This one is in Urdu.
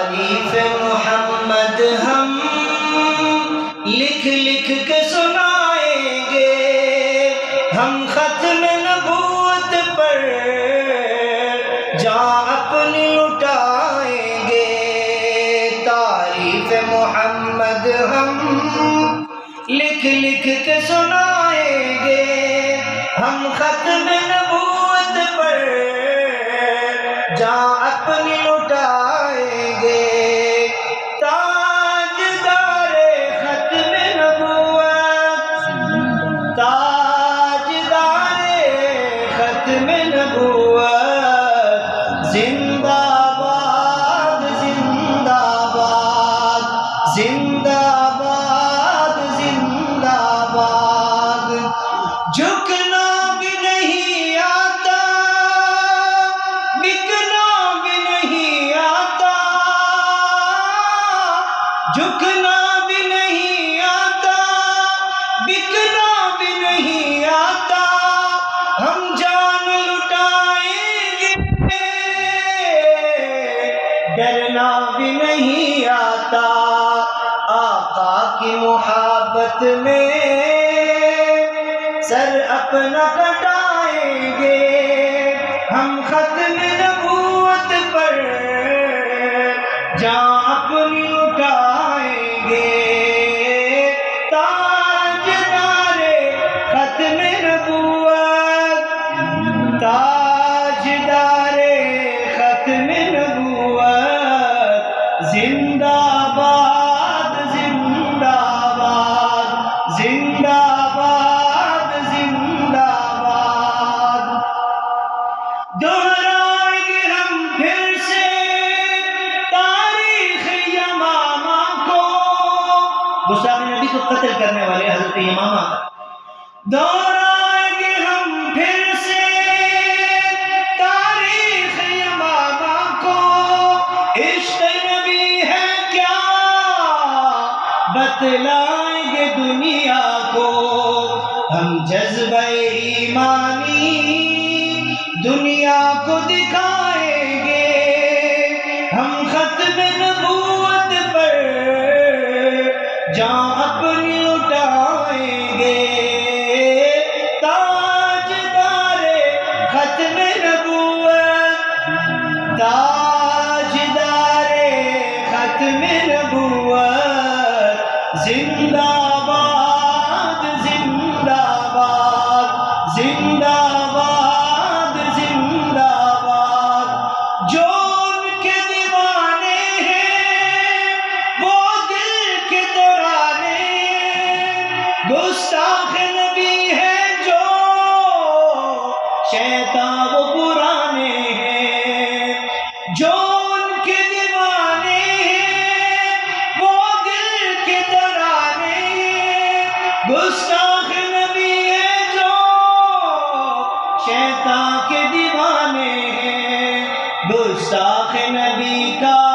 تعریف محمد ہم لکھ لکھ کے سنائیں گے، ہم ختم نبوت پر جاں اپنی لٹائیں گے۔ تعریف محمد ہم لکھ لکھ کے سنائیں گے، ہم ختم نبوت پر جاں اپنی لٹائیں گے۔ تاجدار ختم نبوت، تاجدار ختم نبوت، زندہ باد زندہ باد زندہ باد زندہ باد۔ جھکنا بھی نہیں آتا، بکنا بھی نہیں آتا، جھکنا بھی نہیں آتا، بکنا بھی نہیں آتا، ہم جان لٹائیں گے، ڈرنا بھی نہیں آتا۔ آقا کی محبت میں سر اپنا کٹائیں گے، ہم ختم نبوت پر جاں اپنی اٹھائیں گے۔ تاجدار ختم نبوت، تاجدار ختم نبوت، زندہ باد زندہ باد زندہ باد زندہ باد۔ دہرائیں گے ہم پھر سے تاریخ یمامہ کو، گستاخ نبی کو قتل کرنے والے حضرت یمامہ کا۔ دہرائیں گے ہم پھر سے تاریخ یمامہ کو، عشق نبی ہے کیا بتلائیں گے دنیا کو، ہم جذبہ ایمانی دنیا کو دکھائیں گے، ہم ختم نبوت پر جاں اپنی اٹھائیں گے۔ تاجدار ختم نبوت، تاجدار ختم نبوت، زندہ باد زندہ باد زندہ باد زندہ باد۔ جو ان کے دیوانے ہیں وہ دل کے دورانے ہیں، گستاخ نبی ہے جو شیطان وہ پرانے ہیں۔ جو ان کے دیوانے ہیں وہ دل کے دورانے ہیں، گستاخ نبی ہے جو شیطان کے دیوانے ہیں۔ گستاخ نبی کا